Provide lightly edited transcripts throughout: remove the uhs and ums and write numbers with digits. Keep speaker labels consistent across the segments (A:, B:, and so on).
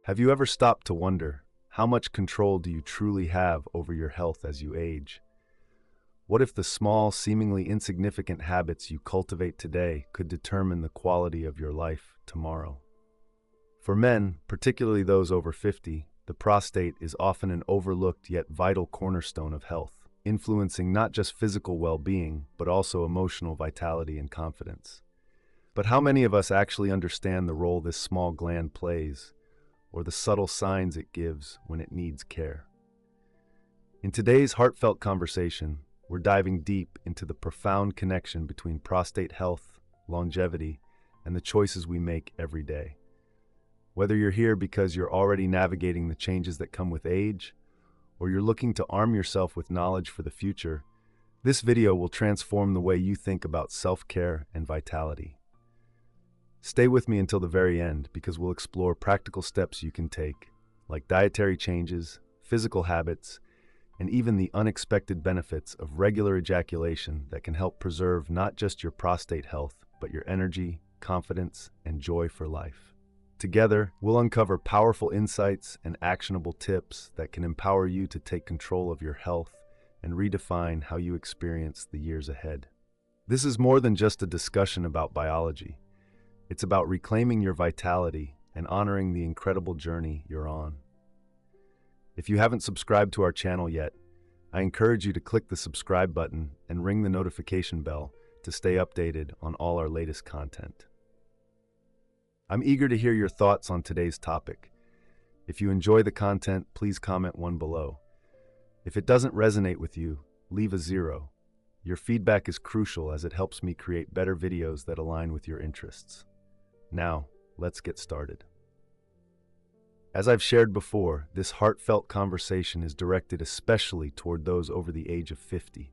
A: Have you ever stopped to wonder, how much control do you truly have over your health as you age? What if the small, seemingly insignificant habits you cultivate today could determine the quality of your life tomorrow? For men, particularly those over 50, the prostate is often an overlooked yet vital cornerstone of health, influencing not just physical well-being, but also emotional vitality and confidence. But how many of us actually understand the role this small gland plays, or the subtle signs it gives when it needs care? In today's heartfelt conversation, we're diving deep into the profound connection between prostate health, longevity, and the choices we make every day. Whether you're here because you're already navigating the changes that come with age, or you're looking to arm yourself with knowledge for the future, this video will transform the way you think about self-care and vitality. Stay with me until the very end because we'll explore practical steps you can take, like dietary changes, physical habits, and even the unexpected benefits of regular ejaculation that can help preserve not just your prostate health, but your energy, confidence, and joy for life. Together, we'll uncover powerful insights and actionable tips that can empower you to take control of your health and redefine how you experience the years ahead. This is more than just a discussion about biology. It's about reclaiming your vitality and honoring the incredible journey you're on. If you haven't subscribed to our channel yet, I encourage you to click the subscribe button and ring the notification bell to stay updated on all our latest content. I'm eager to hear your thoughts on today's topic. If you enjoy the content, please comment one below. If it doesn't resonate with you, leave a 0. Your feedback is crucial as it helps me create better videos that align with your interests. Now, let's get started. As I've shared before, this heartfelt conversation is directed especially toward those over the age of 50,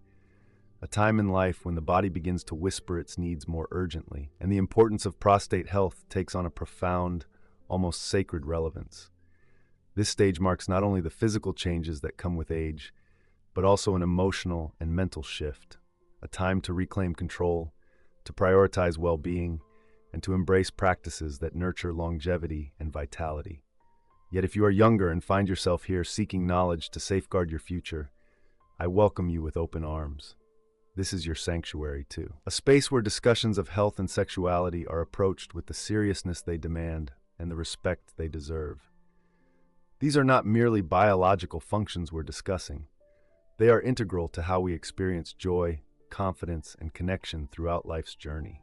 A: a time in life when the body begins to whisper its needs more urgently, and the importance of prostate health takes on a profound, almost sacred relevance. This stage marks not only the physical changes that come with age, but also an emotional and mental shift, a time to reclaim control, to prioritize well-being, and to embrace practices that nurture longevity and vitality. Yet if you are younger and find yourself here seeking knowledge to safeguard your future, I welcome you with open arms. This is your sanctuary too. A space where discussions of health and sexuality are approached with the seriousness they demand and the respect they deserve. These are not merely biological functions we're discussing. They are integral to how we experience joy, confidence, and connection throughout life's journey.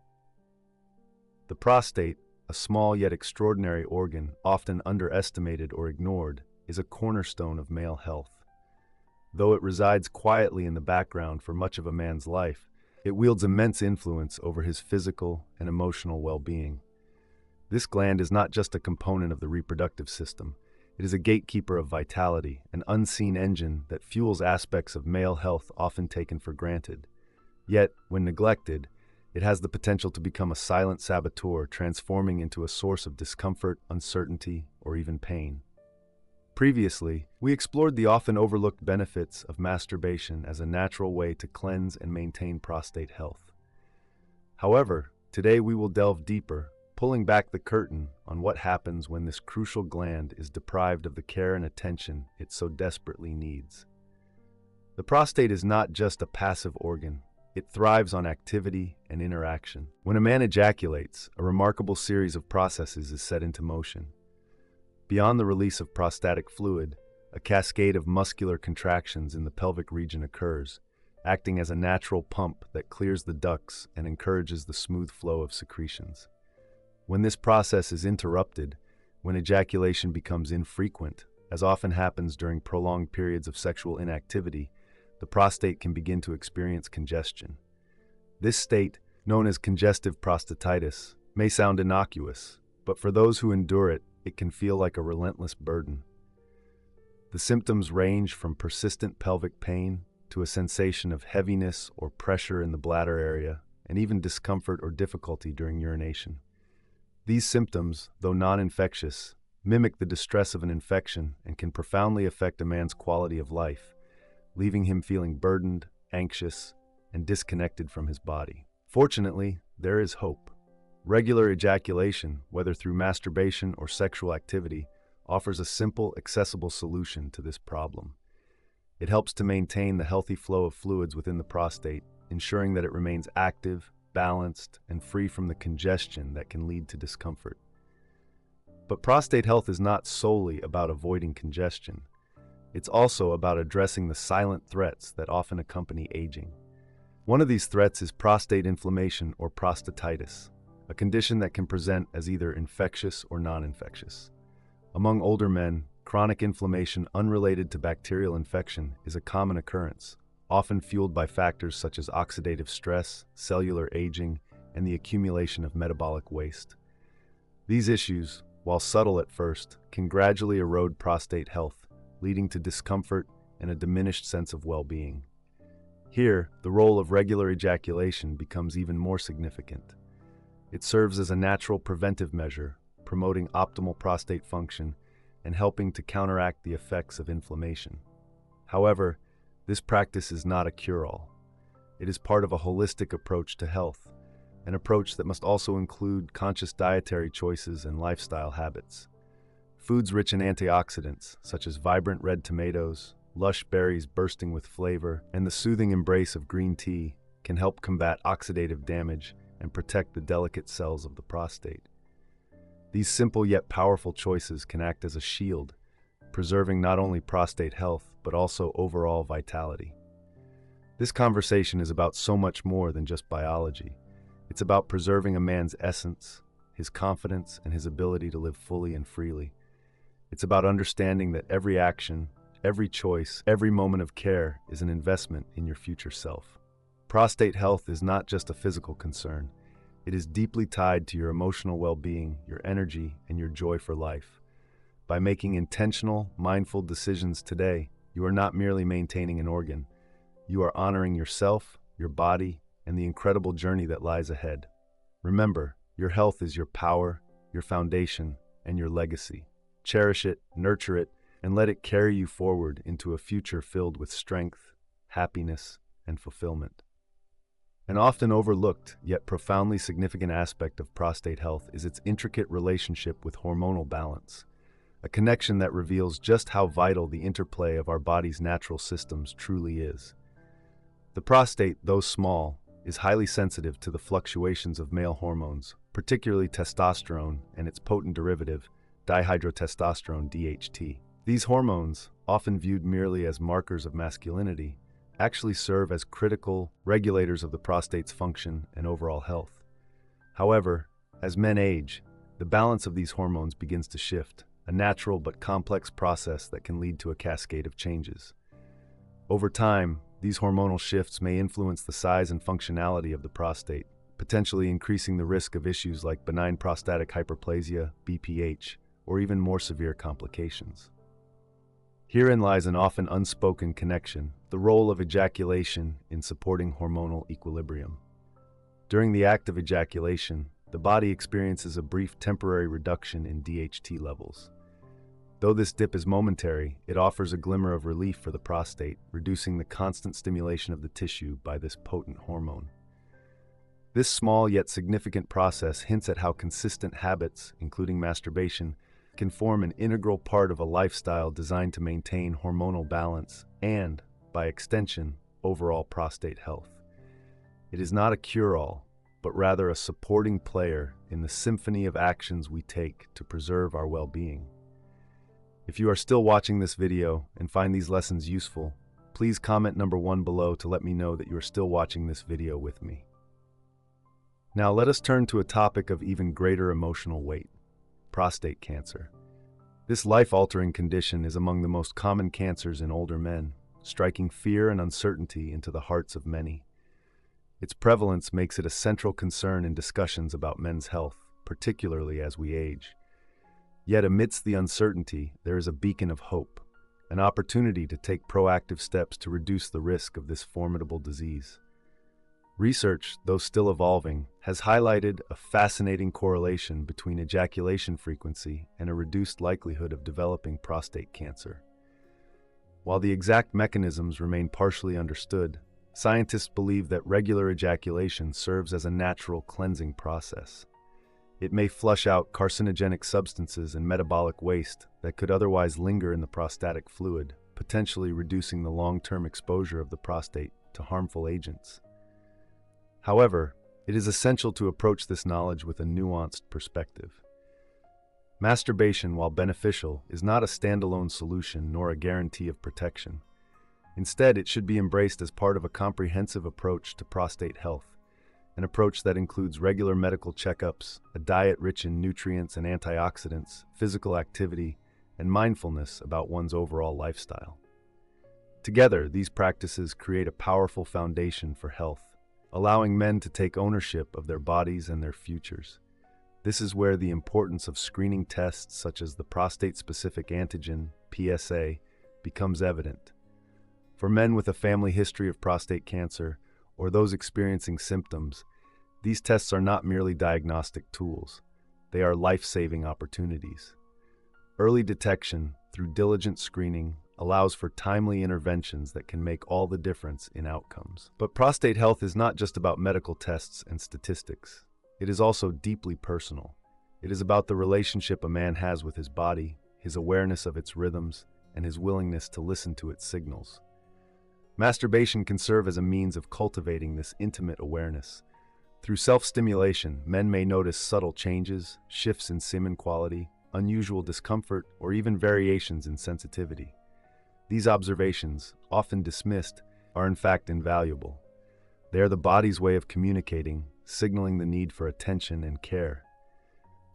A: The prostate, a small yet extraordinary organ, often underestimated or ignored, is a cornerstone of male health. Though it resides quietly in the background for much of a man's life, it wields immense influence over his physical and emotional well-being. This gland is not just a component of the reproductive system. It is a gatekeeper of vitality, an unseen engine that fuels aspects of male health often taken for granted. Yet, when neglected, it has the potential to become a silent saboteur, transforming into a source of discomfort, uncertainty, or even pain. Previously, we explored the often overlooked benefits of masturbation as a natural way to cleanse and maintain prostate health. However, today we will delve deeper, pulling back the curtain on what happens when this crucial gland is deprived of the care and attention it so desperately needs. The prostate is not just a passive organ. It thrives on activity and interaction. When a man ejaculates, a remarkable series of processes is set into motion. Beyond the release of prostatic fluid, a cascade of muscular contractions in the pelvic region occurs, acting as a natural pump that clears the ducts and encourages the smooth flow of secretions. When this process is interrupted, when ejaculation becomes infrequent, as often happens during prolonged periods of sexual inactivity, the prostate can begin to experience congestion. This state, known as congestive prostatitis, may sound innocuous, but for those who endure it, it can feel like a relentless burden. The symptoms range from persistent pelvic pain to a sensation of heaviness or pressure in the bladder area, and even discomfort or difficulty during urination. These symptoms, though non-infectious, mimic the distress of an infection and can profoundly affect a man's quality of life, leaving him feeling burdened, anxious, and disconnected from his body. Fortunately, there is hope. Regular ejaculation, whether through masturbation or sexual activity, offers a simple, accessible solution to this problem. It helps to maintain the healthy flow of fluids within the prostate, ensuring that it remains active, balanced, and free from the congestion that can lead to discomfort. But prostate health is not solely about avoiding congestion. It's also about addressing the silent threats that often accompany aging. One of these threats is prostate inflammation or prostatitis, a condition that can present as either infectious or non-infectious. Among older men, chronic inflammation unrelated to bacterial infection is a common occurrence, often fueled by factors such as oxidative stress, cellular aging, and the accumulation of metabolic waste. These issues, while subtle at first, can gradually erode prostate health, leading to discomfort and a diminished sense of well-being. Here, the role of regular ejaculation becomes even more significant. It serves as a natural preventive measure, promoting optimal prostate function and helping to counteract the effects of inflammation. However, this practice is not a cure-all. It is part of a holistic approach to health, an approach that must also include conscious dietary choices and lifestyle habits. Foods rich in antioxidants, such as vibrant red tomatoes, lush berries bursting with flavor, and the soothing embrace of green tea, can help combat oxidative damage and protect the delicate cells of the prostate. These simple yet powerful choices can act as a shield, preserving not only prostate health, but also overall vitality. This conversation is about so much more than just biology. It's about preserving a man's essence, his confidence, and his ability to live fully and freely. It's about understanding that every action, every choice, every moment of care is an investment in your future self. Prostate health is not just a physical concern. It is deeply tied to your emotional well-being, your energy, and your joy for life. By making intentional, mindful decisions today, you are not merely maintaining an organ. You are honoring yourself, your body, and the incredible journey that lies ahead. Remember, your health is your power, your foundation, and your legacy. Cherish it, nurture it, and let it carry you forward into a future filled with strength, happiness, and fulfillment. An often overlooked, yet profoundly significant aspect of prostate health is its intricate relationship with hormonal balance, a connection that reveals just how vital the interplay of our body's natural systems truly is. The prostate, though small, is highly sensitive to the fluctuations of male hormones, particularly testosterone and its potent derivative, dihydrotestosterone (DHT). These hormones, often viewed merely as markers of masculinity, actually serve as critical regulators of the prostate's function and overall health. However, as men age, the balance of these hormones begins to shift, a natural but complex process that can lead to a cascade of changes. Over time, these hormonal shifts may influence the size and functionality of the prostate, potentially increasing the risk of issues like benign prostatic hyperplasia, BPH, or even more severe complications. Herein lies an often unspoken connection, the role of ejaculation in supporting hormonal equilibrium. During the act of ejaculation, the body experiences a brief temporary reduction in DHT levels. Though this dip is momentary, it offers a glimmer of relief for the prostate, reducing the constant stimulation of the tissue by this potent hormone. This small yet significant process hints at how consistent habits, including masturbation, can form an integral part of a lifestyle designed to maintain hormonal balance and, by extension, overall prostate health. It is not a cure-all, but rather a supporting player in the symphony of actions we take to preserve our well-being. If you are still watching this video and find these lessons useful, please comment number 1 below to let me know that you are still watching this video with me. Now let us turn to a topic of even greater emotional weight: prostate cancer. This life-altering condition is among the most common cancers in older men, striking fear and uncertainty into the hearts of many. Its prevalence makes it a central concern in discussions about men's health, particularly as we age. Yet amidst the uncertainty, there is a beacon of hope, an opportunity to take proactive steps to reduce the risk of this formidable disease. Research, though still evolving, has highlighted a fascinating correlation between ejaculation frequency and a reduced likelihood of developing prostate cancer. While the exact mechanisms remain partially understood, scientists believe that regular ejaculation serves as a natural cleansing process. It may flush out carcinogenic substances and metabolic waste that could otherwise linger in the prostatic fluid, potentially reducing the long-term exposure of the prostate to harmful agents. However, it is essential to approach this knowledge with a nuanced perspective. Masturbation, while beneficial, is not a standalone solution nor a guarantee of protection. Instead, it should be embraced as part of a comprehensive approach to prostate health, an approach that includes regular medical checkups, a diet rich in nutrients and antioxidants, physical activity, and mindfulness about one's overall lifestyle. Together, these practices create a powerful foundation for health, allowing men to take ownership of their bodies and their futures. This is where the importance of screening tests such as the prostate-specific antigen, PSA, becomes evident. For men with a family history of prostate cancer, or those experiencing symptoms, these tests are not merely diagnostic tools. They are life-saving opportunities. Early detection, through diligent screening, allows for timely interventions that can make all the difference in outcomes. But prostate health is not just about medical tests and statistics. It is also deeply personal. It is about the relationship a man has with his body, his awareness of its rhythms, and his willingness to listen to its signals. Masturbation can serve as a means of cultivating this intimate awareness. Through self-stimulation, men may notice subtle changes, shifts in semen quality, unusual discomfort, or even variations in sensitivity. These observations, often dismissed, are in fact invaluable. They are the body's way of communicating, signaling the need for attention and care.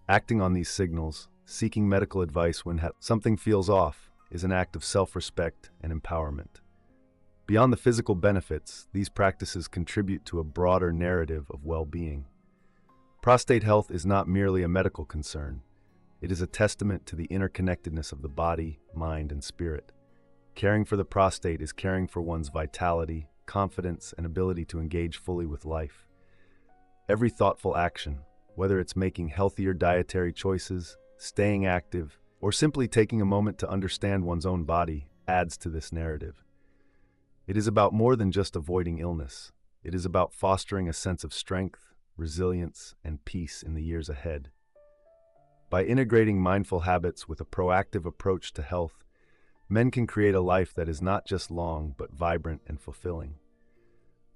A: Acting on these signals, seeking medical advice when something feels off, is an act of self-respect and empowerment. Beyond the physical benefits, these practices contribute to a broader narrative of well-being. Prostate health is not merely a medical concern. It is a testament to the interconnectedness of the body, mind, and spirit. Caring for the prostate is caring for one's vitality, confidence, and ability to engage fully with life. Every thoughtful action, whether it's making healthier dietary choices, staying active, or simply taking a moment to understand one's own body, adds to this narrative. It is about more than just avoiding illness. It is about fostering a sense of strength, resilience, and peace in the years ahead. By integrating mindful habits with a proactive approach to health, men can create a life that is not just long, but vibrant and fulfilling.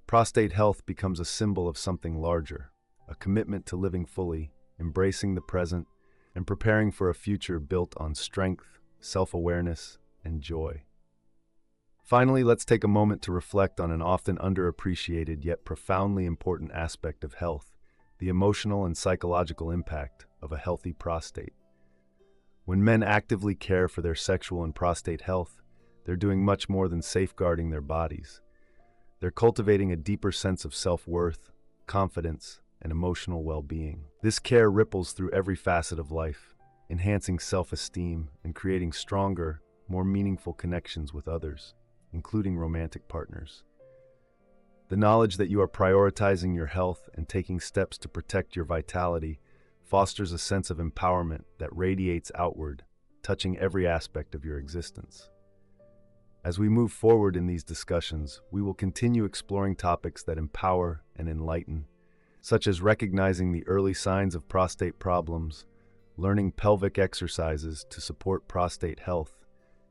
A: Prostate health becomes a symbol of something larger, a commitment to living fully, embracing the present, and preparing for a future built on strength, self-awareness, and joy. Finally, let's take a moment to reflect on an often underappreciated yet profoundly important aspect of health, the emotional and psychological impact of a healthy prostate. When men actively care for their sexual and prostate health, they're doing much more than safeguarding their bodies. They're cultivating a deeper sense of self-worth, confidence, and emotional well-being. This care ripples through every facet of life, enhancing self-esteem and creating stronger, more meaningful connections with others, including romantic partners. The knowledge that you are prioritizing your health and taking steps to protect your vitality fosters a sense of empowerment that radiates outward, touching every aspect of your existence. As we move forward in these discussions, we will continue exploring topics that empower and enlighten, such as recognizing the early signs of prostate problems, learning pelvic exercises to support prostate health,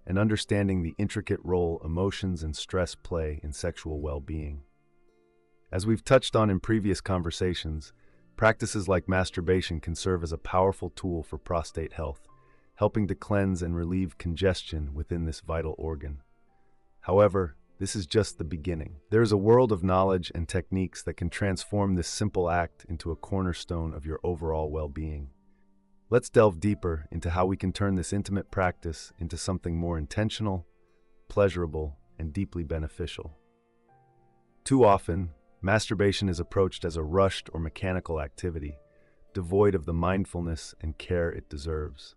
A: and understanding the intricate role emotions and stress play in sexual well-being. As we've touched on in previous conversations, practices like masturbation can serve as a powerful tool for prostate health, helping to cleanse and relieve congestion within this vital organ. However, this is just the beginning. There is a world of knowledge and techniques that can transform this simple act into a cornerstone of your overall well-being. Let's delve deeper into how we can turn this intimate practice into something more intentional, pleasurable, and deeply beneficial. Too often, masturbation is approached as a rushed or mechanical activity, devoid of the mindfulness and care it deserves.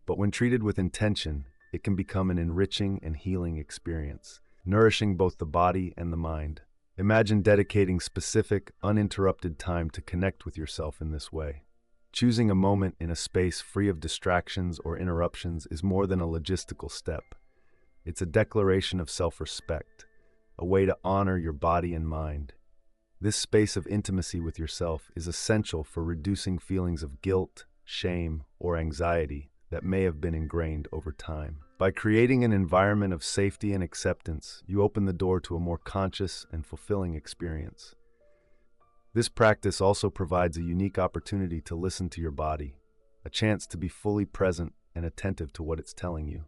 A: But when treated with intention, it can become an enriching and healing experience, nourishing both the body and the mind. Imagine dedicating specific, uninterrupted time to connect with yourself in this way. Choosing a moment in a space free of distractions or interruptions is more than a logistical step. It's a declaration of self-respect, a way to honor your body and mind. This space of intimacy with yourself is essential for reducing feelings of guilt, shame, or anxiety that may have been ingrained over time. By creating an environment of safety and acceptance, you open the door to a more conscious and fulfilling experience. This practice also provides a unique opportunity to listen to your body, a chance to be fully present and attentive to what it's telling you.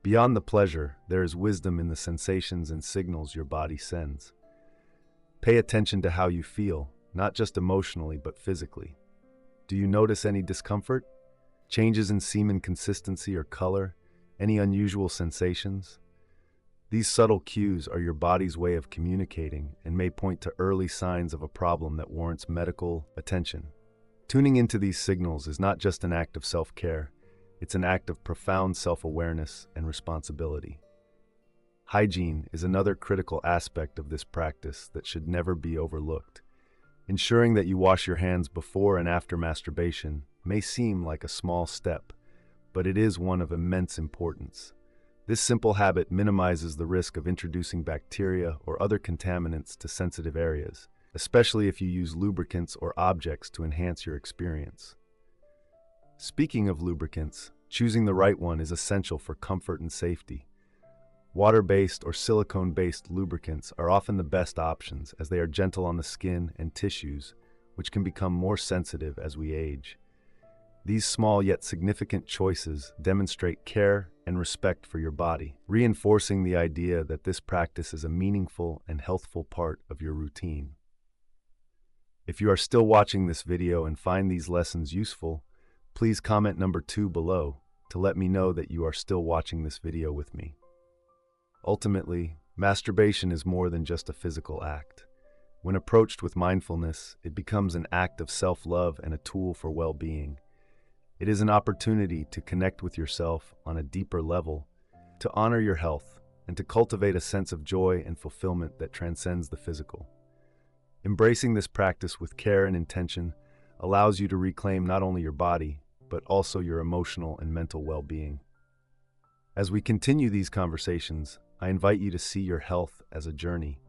A: Beyond the pleasure, there is wisdom in the sensations and signals your body sends. Pay attention to how you feel, not just emotionally but physically. Do you notice any discomfort? Changes in semen consistency or color? Any unusual sensations? These subtle cues are your body's way of communicating and may point to early signs of a problem that warrants medical attention. Tuning into these signals is not just an act of self-care, it's an act of profound self-awareness and responsibility. Hygiene is another critical aspect of this practice that should never be overlooked. Ensuring that you wash your hands before and after masturbation may seem like a small step, but it is one of immense importance. This simple habit minimizes the risk of introducing bacteria or other contaminants to sensitive areas, especially if you use lubricants or objects to enhance your experience. Speaking of lubricants, choosing the right one is essential for comfort and safety. Water-based or silicone-based lubricants are often the best options as they are gentle on the skin and tissues, which can become more sensitive as we age. These small yet significant choices demonstrate care and respect for your body, reinforcing the idea that this practice is a meaningful and healthful part of your routine. If you are still watching this video and find these lessons useful, please comment number 2 below to let me know that you are still watching this video with me. Ultimately, masturbation is more than just a physical act. When approached with mindfulness, it becomes an act of self-love and a tool for well-being. It is an opportunity to connect with yourself on a deeper level, to honor your health, and to cultivate a sense of joy and fulfillment that transcends the physical. Embracing this practice with care and intention allows you to reclaim not only your body, but also your emotional and mental well-being. As we continue these conversations, I invite you to see your health as a journey,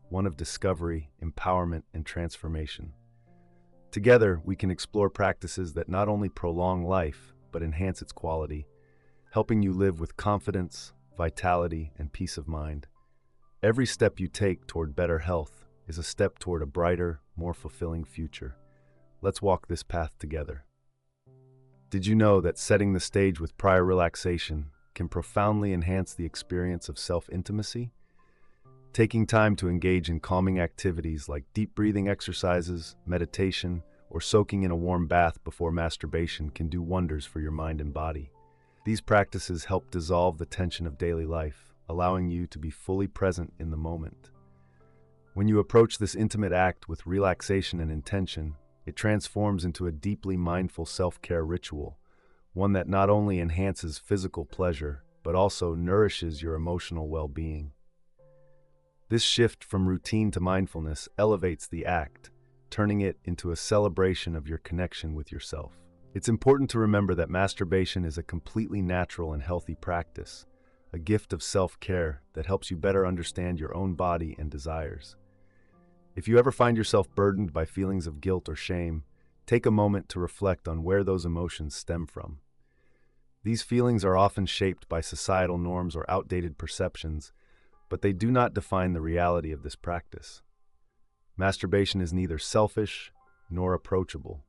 A: one of discovery, empowerment, and transformation. Together, we can explore practices that not only prolong life, but enhance its quality, helping you live with confidence, vitality, and peace of mind. Every step you take toward better health is a step toward a brighter, more fulfilling future. Let's walk this path together. Did you know that setting the stage with prior relaxation can profoundly enhance the experience of self-intimacy? Taking time to engage in calming activities like deep breathing exercises, meditation, or soaking in a warm bath before masturbation can do wonders for your mind and body. These practices help dissolve the tension of daily life, allowing you to be fully present in the moment. When you approach this intimate act with relaxation and intention, it transforms into a deeply mindful self-care ritual, one that not only enhances physical pleasure, but also nourishes your emotional well-being. This shift from routine to mindfulness elevates the act, turning it into a celebration of your connection with yourself. It's important to remember that masturbation is a completely natural and healthy practice, a gift of self-care that helps you better understand your own body and desires. If you ever find yourself burdened by feelings of guilt or shame, take a moment to reflect on where those emotions stem from. These feelings are often shaped by societal norms or outdated perceptions, but they do not define the reality of this practice. Masturbation is neither selfish nor approachable.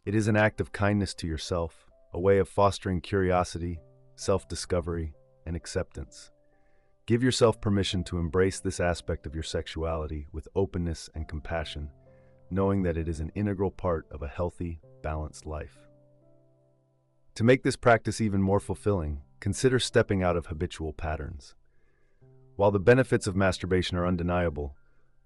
A: It is an act of kindness to yourself, a way of fostering curiosity, self-discovery, and acceptance. Give yourself permission to embrace this aspect of your sexuality with openness and compassion, knowing that it is an integral part of a healthy, balanced life. To make this practice even more fulfilling, consider stepping out of habitual patterns. While the benefits of masturbation are undeniable,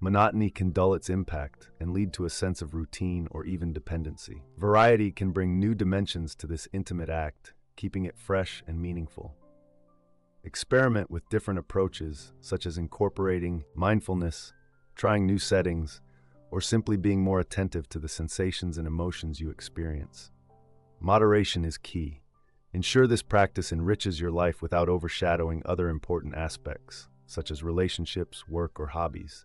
A: monotony can dull its impact and lead to a sense of routine or even dependency. Variety can bring new dimensions to this intimate act, keeping it fresh and meaningful. Experiment with different approaches, such as incorporating mindfulness, trying new settings, or simply being more attentive to the sensations and emotions you experience. Moderation is key. Ensure this practice enriches your life without overshadowing other important aspects, such as relationships, work, or hobbies.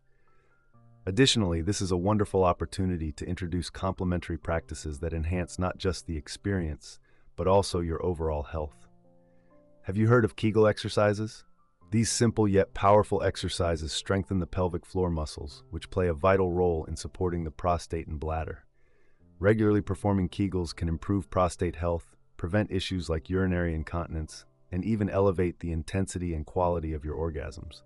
A: Additionally, this is a wonderful opportunity to introduce complementary practices that enhance not just the experience, but also your overall health. Have you heard of Kegel exercises? These simple yet powerful exercises strengthen the pelvic floor muscles, which play a vital role in supporting the prostate and bladder. Regularly performing Kegels can improve prostate health, prevent issues like urinary incontinence, and even elevate the intensity and quality of your orgasms.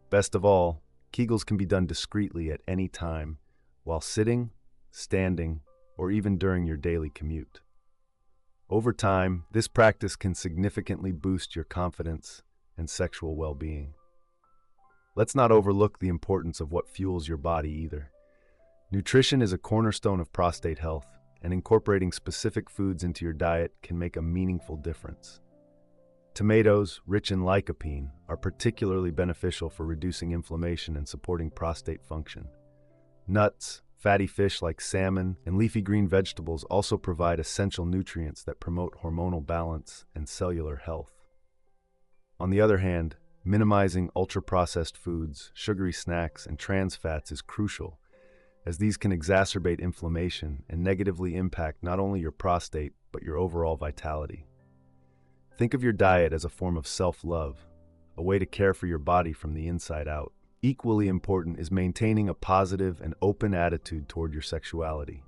A: Best of all, Kegels can be done discreetly at any time, while sitting, standing, or even during your daily commute. Over time, this practice can significantly boost your confidence and sexual well-being. Let's not overlook the importance of what fuels your body either. Nutrition is a cornerstone of prostate health, and incorporating specific foods into your diet can make a meaningful difference. Tomatoes, rich in lycopene, are particularly beneficial for reducing inflammation and supporting prostate function. Nuts, fatty fish like salmon, and leafy green vegetables also provide essential nutrients that promote hormonal balance and cellular health. On the other hand, minimizing ultra-processed foods, sugary snacks, and trans fats is crucial, as these can exacerbate inflammation and negatively impact not only your prostate, but your overall vitality. Think of your diet as a form of self-love, a way to care for your body from the inside out. Equally important is maintaining a positive and open attitude toward your sexuality.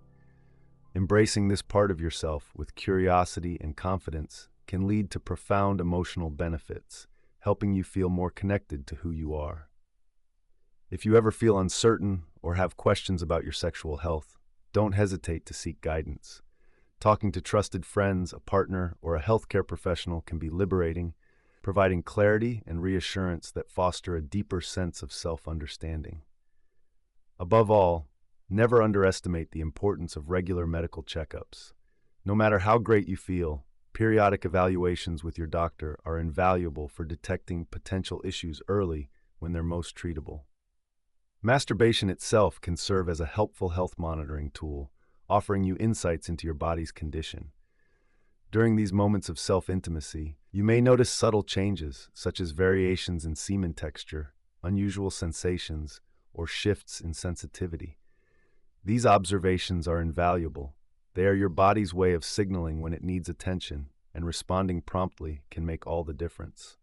A: Embracing this part of yourself with curiosity and confidence can lead to profound emotional benefits, helping you feel more connected to who you are. If you ever feel uncertain or have questions about your sexual health, don't hesitate to seek guidance. Talking to trusted friends, a partner, or a healthcare professional can be liberating, providing clarity and reassurance that foster a deeper sense of self-understanding. Above all, never underestimate the importance of regular medical checkups. No matter how great you feel, periodic evaluations with your doctor are invaluable for detecting potential issues early when they're most treatable. Masturbation itself can serve as a helpful health monitoring tool, offering you insights into your body's condition. During these moments of self-intimacy, you may notice subtle changes, such as variations in semen texture, unusual sensations, or shifts in sensitivity. These observations are invaluable. They are your body's way of signaling when it needs attention, and responding promptly can make all the difference.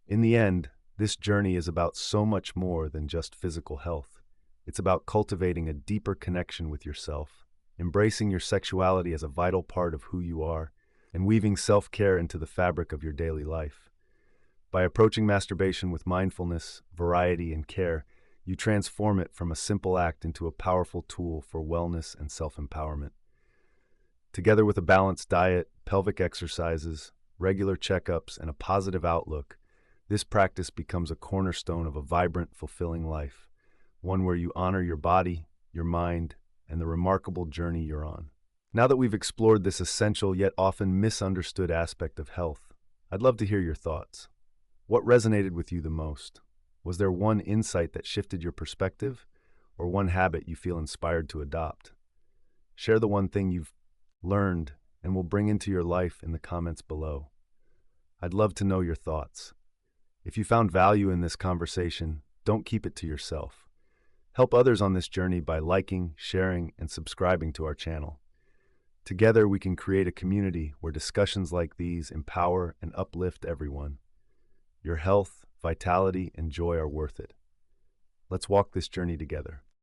A: In the end, this journey is about so much more than just physical health. It's about cultivating a deeper connection with yourself, embracing your sexuality as a vital part of who you are, and weaving self-care into the fabric of your daily life. By approaching masturbation with mindfulness, variety, and care, you transform it from a simple act into a powerful tool for wellness and self-empowerment. Together with a balanced diet, pelvic exercises, regular checkups, and a positive outlook, this practice becomes a cornerstone of a vibrant, fulfilling life, one where you honor your body, your mind, and the remarkable journey you're on. Now that we've explored this essential yet often misunderstood aspect of health, I'd love to hear your thoughts. What resonated with you the most? Was there one insight that shifted your perspective, or one habit you feel inspired to adopt? Share the one thing you've learned and will bring into your life in the comments below. I'd love to know your thoughts. If you found value in this conversation, don't keep it to yourself. Help others on this journey by liking, sharing, and subscribing to our channel. Together, we can create a community where discussions like these empower and uplift everyone. Your health, vitality, and joy are worth it. Let's walk this journey together.